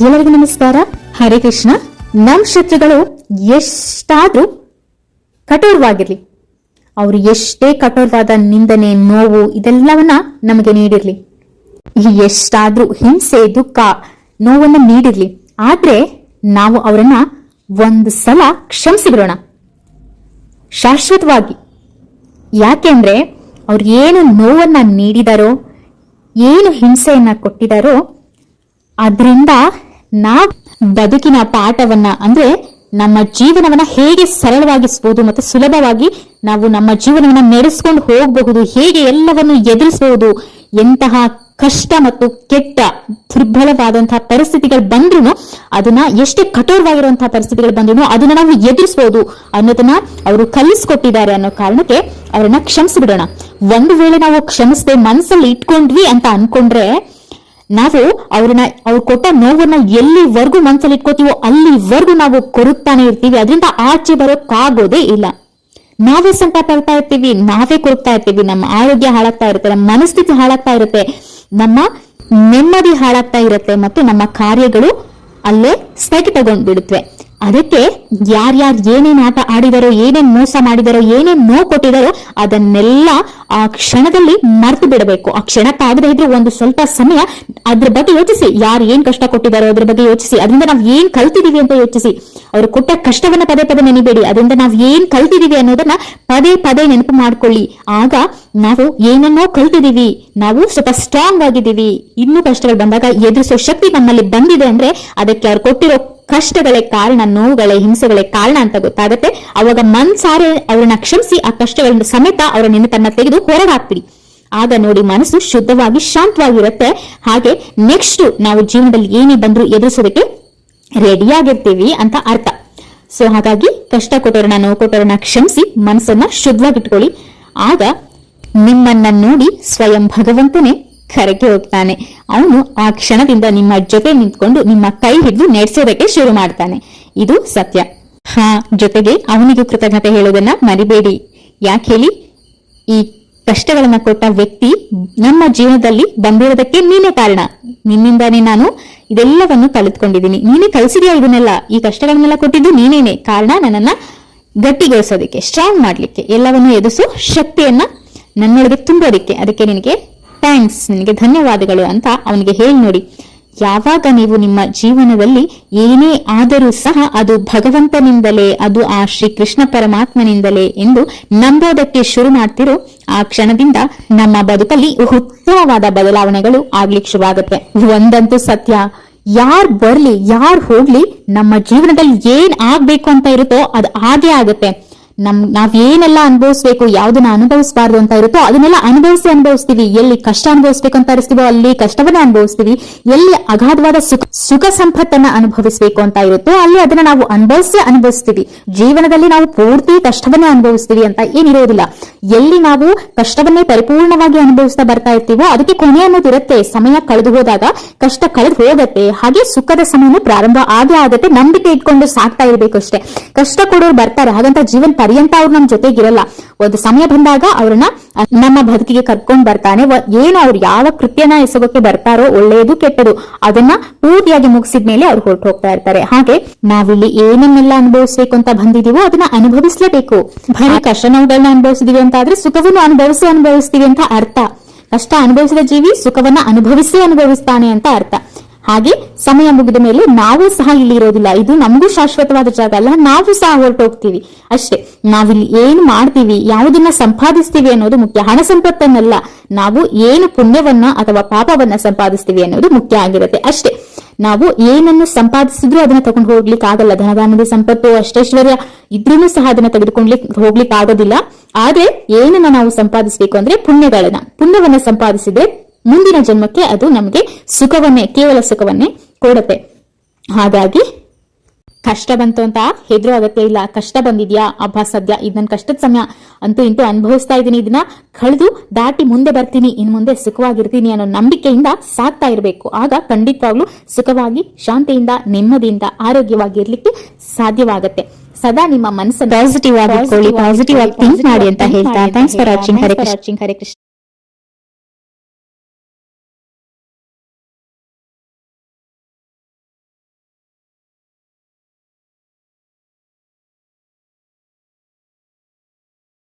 ಎಲ್ಲರಿಗೂ ನಮಸ್ಕಾರ. ಹರೇ ಕೃಷ್ಣ. ನಮ್ ಶತ್ರುಗಳು ಎಷ್ಟಾದ್ರೂ ಕಠೋರವಾಗಿರ್ಲಿ, ಅವರು ಎಷ್ಟೇ ಕಠೋರವಾದ ನಿಂದನೆ, ನೋವು ಇದೆಲ್ಲವನ್ನ ನಮಗೆ ನೀಡಿರ್ಲಿ, ಎಷ್ಟಾದ್ರೂ ಹಿಂಸೆ, ದುಃಖ, ನೋವನ್ನ ನೀಡಿರ್ಲಿ, ಆದ್ರೆ ನಾವು ಅವರನ್ನ ಒಂದು ಸಲ ಕ್ಷಮಿಸಿ ಬಿಡೋಣ ಶಾಶ್ವತವಾಗಿ. ಯಾಕೆಂದ್ರೆ ಅವ್ರು ಏನು ನೋವನ್ನ ನೀಡಿದಾರೋ, ಏನು ಹಿಂಸೆಯನ್ನ ಕೊಟ್ಟಿದಾರೋ, ಅದರಿಂದ ನಾವು ಬದುಕಿನ ಪಾಠವನ್ನ, ಅಂದ್ರೆ ನಮ್ಮ ಜೀವನವನ್ನ ಹೇಗೆ ಸರಳವಾಗಿಸಬಹುದು ಮತ್ತು ಸುಲಭವಾಗಿ ನಾವು ನಮ್ಮ ಜೀವನವನ್ನ ನಡೆಸ್ಕೊಂಡು ಹೋಗಬಹುದು, ಹೇಗೆ ಎಲ್ಲವನ್ನು ಎದುರಿಸಬಹುದು, ಎಂತಹ ಕಷ್ಟ ಮತ್ತು ಕೆಟ್ಟ ದುರ್ಬಲವಾದಂತಹ ಪರಿಸ್ಥಿತಿಗಳು ಬಂದ್ರು, ಅದನ್ನ ಎಷ್ಟೇ ಕಠೋರವಾಗಿರುವಂತಹ ಪರಿಸ್ಥಿತಿಗಳು ಬಂದ್ರು ಅದನ್ನ ನಾವು ಎದುರಿಸಬಹುದು ಅನ್ನೋದನ್ನ ಅವರು ಕಲಿಸ್ಕೊಟ್ಟಿದ್ದಾರೆ ಅನ್ನೋ ಕಾರಣಕ್ಕೆ ಅವರನ್ನ ಕ್ಷಮಿಸಿಬಿಡೋಣ. ಒಂದು ವೇಳೆ ನಾವು ಕ್ಷಮಿಸದೆ ಮನಸ್ಸಲ್ಲಿ ಇಟ್ಕೊಂಡ್ವಿ ಅಂತ ಅನ್ಕೊಂಡ್ರೆ, ನಾವು ಅವ್ರು ಕೊಟ್ಟ ನೋವನ್ನ ಎಲ್ಲಿವರೆಗೂ ಮನಸ್ಸಲ್ಲಿ ಇಟ್ಕೋತೀವೋ ಅಲ್ಲಿವರೆಗೂ ನಾವು ಕೊರಗ್ತಾನೆ ಇರ್ತೀವಿ. ಅದರಿಂದ ಆಚೆ ಬರೋಕ್ಕಾಗೋದೇ ಇಲ್ಲ. ನಾವೇ ಸಂಕಟ ಪಡ್ತಾ ಇರ್ತೀವಿ, ನಾವೇ ಕೊರಗ್ತಾ ಇರ್ತೀವಿ, ನಮ್ಮ ಆರೋಗ್ಯ ಹಾಳಾಗ್ತಾ ಇರುತ್ತೆ, ನಮ್ಮ ಮನಸ್ಥಿತಿ ಹಾಳಾಗ್ತಾ ಇರುತ್ತೆ, ನಮ್ಮ ನೆಮ್ಮದಿ ಹಾಳಾಗ್ತಾ ಇರುತ್ತೆ ಮತ್ತು ನಮ್ಮ ಕಾರ್ಯಗಳು ಅಲ್ಲೇ ಸ್ಥಗಿತಗೊಂಡು ಬಿಡುತ್ತವೆ. ಅದಕ್ಕೆ ಯಾರ್ಯಾರು ಏನೇನ್ ಆಟ ಆಡಿದಾರೋ, ಏನೇನ್ ಮೋಸ ಮಾಡಿದಾರೋ, ಏನೇನ್ ನೋವು ಕೊಟ್ಟಿದಾರೋ ಅದನ್ನೆಲ್ಲ ಆ ಕ್ಷಣದಲ್ಲಿ ಮರ್ತು ಬಿಡಬೇಕು. ಆ ಕ್ಷಣಕ್ಕಾಗದೇ ಇದ್ರೆ ಒಂದು ಸ್ವಲ್ಪ ಸಮಯ ಅದ್ರ ಬಗ್ಗೆ ಯೋಚಿಸಿ. ಯಾರು ಏನ್ ಕಷ್ಟ ಕೊಟ್ಟಿದಾರೋ ಅದ್ರ ಬಗ್ಗೆ ಯೋಚಿಸಿ. ಅದರಿಂದ ನಾವ್ ಏನ್ ಕಲ್ತಿದೀವಿ ಅಂತ ಯೋಚಿಸಿ. ಅವ್ರು ಕೊಟ್ಟ ಕಷ್ಟವನ್ನ ಪದೇ ಪದೇ ನೆನಿಬೇಡಿ. ಅದರಿಂದ ನಾವ್ ಏನ್ ಕಲ್ತಿದೀವಿ ಅನ್ನೋದನ್ನ ಪದೇ ಪದೇ ನೆನಪು ಮಾಡ್ಕೊಳ್ಳಿ. ಆಗ ನಾವು ಏನನ್ನೋ ಕಲ್ತಿದೀವಿ, ನಾವು ಸ್ವಲ್ಪ ಸ್ಟ್ರಾಂಗ್ ಆಗಿದ್ದೀವಿ. ಇನ್ನೂ ಕಷ್ಟಗಳು ಬಂದಾಗ ಎದುರಿಸೋ ಶಕ್ತಿ ನಮ್ಮಲ್ಲಿ ಬಂದಿದೆ ಅಂದ್ರೆ ಅದಕ್ಕೆ ಅವ್ರು ಕೊಟ್ಟಿರೋ ಕಷ್ಟಗಳೇ ಕಾರಣ, ನೋವುಗಳೇ, ಹಿಂಸೆಗಳೇ ಕಾರಣ ಅಂತ ಗೊತ್ತಾಗುತ್ತೆ. ಅವಾಗ ಮನ್ಸಾರೆ ಅವ್ರನ್ನ ಕ್ಷಮಿಸಿ ಆ ಕಷ್ಟಗಳನ್ನ ಸಮೇತ ಅವರ ನಿನ್ನತನ್ನ ತೆಗೆದು ಹೊರಗಾಕ್ಬಿಡಿ. ಆಗ ನೋಡಿ ಮನಸ್ಸು ಶುದ್ಧವಾಗಿ ಶಾಂತವಾಗಿರುತ್ತೆ. ಹಾಗೆ ನೆಕ್ಸ್ಟ್ ನಾವು ಜೀವನದಲ್ಲಿ ಏನೇ ಬಂದ್ರು ಎದುರಿಸೋದಕ್ಕೆ ರೆಡಿಯಾಗಿರ್ತೀವಿ ಅಂತ ಅರ್ಥ. ಸೊ ಹಾಗಾಗಿ ಕಷ್ಟ ಕೊಟ್ಟವ್ರನ್ನ, ನೋವು ಕೊಟ್ಟವ್ರನ್ನ ಕ್ಷಮಿಸಿ ಮನಸ್ಸನ್ನ ಶುದ್ಧವಾಗಿಟ್ಕೊಳ್ಳಿ. ಆಗ ನಿಮ್ಮನ್ನ ನೋಡಿ ಸ್ವಯಂ ಭಗವಂತನೇ ಕರಗಿ ಹೋಗ್ತಾನೆ. ಅವನು ಆ ಕ್ಷಣದಿಂದ ನಿಮ್ಮ ಜೊತೆ ನಿಂತ್ಕೊಂಡು ನಿಮ್ಮ ಕೈ ಹಿಡಿದು ನಡೆಸೋದಕ್ಕೆ ಶುರು ಮಾಡ್ತಾನೆ. ಇದು ಸತ್ಯ. ಜೊತೆಗೆ ಅವನಿಗೂ ಕೃತಜ್ಞತೆ ಹೇಳೋದನ್ನ ಮರಿಬೇಡಿ. ಯಾಕೆ ಹೇಳಿ, ಈ ಕಷ್ಟಗಳನ್ನ ಕೊಟ್ಟ ವ್ಯಕ್ತಿ ನಮ್ಮ ಜೀವನದಲ್ಲಿ ಬಂದಿರೋದಕ್ಕೆ ನೀನೇ ಕಾರಣ. ನಿನ್ನಿಂದಾನೇ ನಾನು ಇದೆಲ್ಲವನ್ನು ಕಲಿತ್ಕೊಂಡಿದ್ದೀನಿ. ನೀನೇ ಕಲಿಸಿದ್ಯಾ ಇದನ್ನೆಲ್ಲ. ಈ ಕಷ್ಟಗಳನ್ನೆಲ್ಲ ಕೊಟ್ಟಿದ್ದು ನೀನೇನೆ ಕಾರಣ, ನನ್ನನ್ನ ಗಟ್ಟಿಗೊಳಿಸೋದಕ್ಕೆ, ಸ್ಟ್ರಾಂಗ್ ಮಾಡ್ಲಿಕ್ಕೆ, ಎಲ್ಲವನ್ನು ಎದುರಿಸೋ ಶಕ್ತಿಯನ್ನ ನನ್ನೊಳಗೆ ತುಂಬೋದಿಕ್ಕೆ. ಅದಕ್ಕೆ ನಿನಗೆ ಥ್ಯಾಂಕ್ಸ್, ನಿನಗೆ ಧನ್ಯವಾದಗಳು ಅಂತ ಅವನಿಗೆ ಹೇಳಿ ನೋಡಿ. ಯಾವಾಗ ನೀವು ನಿಮ್ಮ ಜೀವನದಲ್ಲಿ ಏನೇ ಆದರೂ ಸಹ ಅದು ಭಗವಂತನಿಂದಲೇ, ಅದು ಆ ಶ್ರೀ ಕೃಷ್ಣ ಪರಮಾತ್ಮನಿಂದಲೇ ಎಂದು ನಂಬೋದಕ್ಕೆ ಶುರು ಮಾಡ್ತಿರೋ ಆ ಕ್ಷಣದಿಂದ ನಮ್ಮ ಬದುಕಲ್ಲಿ ಉತ್ತಮವಾದ ಬದಲಾವಣೆಗಳು ಆಗ್ಲಿಕ್ಕೆ ಶುರುವಾಗುತ್ತೆ. ಒಂದಂತೂ ಸತ್ಯ, ಯಾರ್ ಬರ್ಲಿ ಯಾರ್ ಹೋಗ್ಲಿ, ನಮ್ಮ ಜೀವನದಲ್ಲಿ ಏನ್ ಆಗ್ಬೇಕು ಅಂತ ಇರುತ್ತೋ ಅದು ಆಗೇ ಆಗುತ್ತೆ. ನಾವ್ ಏನೆಲ್ಲ ಅನುಭವಿಸ್ಬೇಕು, ಯಾವ್ದನ್ನ ಅನುಭವಿಸಬಾರ್ದು ಅಂತ ಇರುತ್ತೋ ಅದನ್ನೆಲ್ಲ ಅನುಭವಿಸ್ತೀವಿ. ಎಲ್ಲಿ ಕಷ್ಟ ಅನುಭವಿಸ್ಬೇಕು ಅಂತ ಇರ್ತೀವೋ ಅಲ್ಲಿ ಕಷ್ಟವನ್ನ ಅನುಭವಿಸ್ತೀವಿ. ಎಲ್ಲಿ ಅಗಾಧವಾದ ಸುಖ ಸಂಪತ್ತನ್ನ ಅನುಭವಿಸ್ಬೇಕು ಅಂತ ಇರುತ್ತೋ ಅಲ್ಲಿ ಅದನ್ನ ನಾವು ಅನುಭವಿಸ್ತೀವಿ. ಜೀವನದಲ್ಲಿ ನಾವು ಪೂರ್ತಿ ಕಷ್ಟವನ್ನೇ ಅನುಭವಿಸ್ತೀವಿ ಅಂತ ಏನಿರೋದಿಲ್ಲ. ಎಲ್ಲಿ ನಾವು ಕಷ್ಟವನ್ನೇ ಪರಿಪೂರ್ಣವಾಗಿ ಅನುಭವಿಸ್ತಾ ಬರ್ತಾ ಇರ್ತೀವೋ ಅದಕ್ಕೆ ಕೊನೆ ಅನ್ನೋದಿರುತ್ತೆ. ಸಮಯ ಕಳೆದು ಹೋದಾಗ ಕಷ್ಟ ಕಳೆದು ಹೋಗತ್ತೆ. ಹಾಗೆ ಸುಖದ ಸಮಯನೂ ಪ್ರಾರಂಭ ಆಗತ್ತೆ. ನಂಬಿಕೆ ಇಟ್ಕೊಂಡು ಸಾಕ್ತಾ ಇರ್ಬೇಕು ಅಷ್ಟೇ. ಕಷ್ಟ ಕೊಡೋರು ಬರ್ತಾರೆ, ಹಾಗಂತ ಜೀವನ ಪರ್ಯಂತ ಅವ್ರು ನಮ್ ಜೊತೆಗಿರಲ್ಲ. ಒಂದು ಸಮಯ ಬಂದಾಗ ಅವ್ರನ್ನ ನಮ್ಮ ಬದುಕಿಗೆ ಕರ್ಕೊಂಡ್ ಬರ್ತಾನೆ. ಏನು ಅವ್ರು ಯಾವ ಕೃತ್ಯನ ಎಸಗೋಕೆ ಬರ್ತಾರೋ, ಒಳ್ಳೆಯದು ಕೆಟ್ಟದು, ಅದನ್ನ ಪೂರ್ತಿಯಾಗಿ ಮುಗಿಸಿದ್ಮೇಲೆ ಅವ್ರು ಹೊರಟು ಹೋಗ್ತಾ ಇರ್ತಾರೆ. ಹಾಗೆ ನಾವಿಲ್ಲಿ ಏನನ್ನೆಲ್ಲ ಅನುಭವಿಸ್ಬೇಕು ಅಂತ ಬಂದಿದೀವೋ ಅದನ್ನ ಅನುಭವಿಸ್ಲೇಬೇಕು. ಬರೀ ಕಷ್ಟ ನೋವುಗಳನ್ನ ಅನುಭವಿಸಿದೀವಿ ಅಂತ ಆದ್ರೆ ಸುಖವನ್ನು ಅನುಭವಿಸ್ತೀವಿ ಅಂತ ಅರ್ಥ. ಕಷ್ಟ ಅನುಭವಿಸಿದ ಜೀವಿ ಸುಖವನ್ನ ಅನುಭವಿಸ್ತಾನೆ ಅಂತ ಅರ್ಥ. ಹಾಗೆ ಸಮಯ ಮುಗಿದ ಮೇಲೆ ನಾವು ಸಹ ಇಲ್ಲಿ ಇರೋದಿಲ್ಲ. ಇದು ನಮಗೂ ಶಾಶ್ವತವಾದ ಜಾಗ ಅಲ್ಲ. ನಾವು ಸಹ ಹೊರಟೋಗ್ತೀವಿ ಅಷ್ಟೇ. ನಾವಿಲ್ಲಿ ಏನು ಮಾಡ್ತೀವಿ, ಯಾವುದನ್ನ ಸಂಪಾದಿಸ್ತೀವಿ ಅನ್ನೋದು ಮುಖ್ಯ, ಹಣ ಸಂಪತ್ತನ್ನಲ್ಲ. ನಾವು ಏನು ಪುಣ್ಯವನ್ನ ಅಥವಾ ಪಾಪವನ್ನ ಸಂಪಾದಿಸ್ತೀವಿ ಅನ್ನೋದು ಮುಖ್ಯ ಆಗಿರುತ್ತೆ ಅಷ್ಟೇ. ನಾವು ಏನನ್ನು ಸಂಪಾದಿಸಿದ್ರು ಅದನ್ನ ತಗೊಂಡು ಹೋಗ್ಲಿಕ್ಕೆ ಆಗಲ್ಲ. ಧನಧಾನ್ಯದ ಸಂಪತ್ತು, ಅಷ್ಟೈಶ್ವರ್ಯ ಇದ್ರೂ ಸಹ ಅದನ್ನ ಹೋಗ್ಲಿಕ್ಕೆ ಆಗೋದಿಲ್ಲ. ಆದ್ರೆ ಏನನ್ನ ನಾವು ಸಂಪಾದಿಸಬೇಕು ಅಂದ್ರೆ ಪುಣ್ಯವನ್ನ ಸಂಪಾದಿಸಿದ್ರೆ ಮುಂದಿನ ಜನ್ಮಕ್ಕೆ ಅದು ನಮಗೆ ಕೇವಲ ಸುಖವನ್ನೇ ಕೊಡುತ್ತೆ. ಹಾಗಾಗಿ ಕಷ್ಟ ಬಂತು ಅಂತ ಹೆದರೋ ಅಗತ್ಯ ಇಲ್ಲ. ಕಷ್ಟ ಬಂದಿದ್ಯಾ, ಅಬ್ಬಾ ಸದ್ಯ ಇದು ನನ್ನ ಕಷ್ಟದ ಸಮಯ, ಅಂತೂ ಇಂತೂ ಅನುಭವಿಸ್ತಾ ಇದ್ದೀನಿ, ಇದನ್ನ ಕಳೆದು ದಾಟಿ ಮುಂದೆ ಬರ್ತೀನಿ, ಇನ್ ಮುಂದೆ ಸುಖವಾಗಿರ್ತೀನಿ ಅನ್ನೋ ನಂಬಿಕೆಯಿಂದ ಸಾಕ್ತಾ ಇರಬೇಕು. ಆಗ ಖಂಡಿತವಾಗ್ಲೂ ಸುಖವಾಗಿ, ಶಾಂತಿಯಿಂದ, ನೆಮ್ಮದಿಯಿಂದ, ಆರೋಗ್ಯವಾಗಿ ಇರ್ಲಿಕ್ಕೆ ಸಾಧ್ಯವಾಗುತ್ತೆ. ಸದಾ ನಿಮ್ಮ ಮನಸ್ಸನ್ನು ಪಾಸಿಟಿವ್ ಆಗಿ ಥಿಂಕ್ ಮಾಡಿ ಅಂತ ಹೇಳ್ತಾ thanks for watching. Hare Krishna.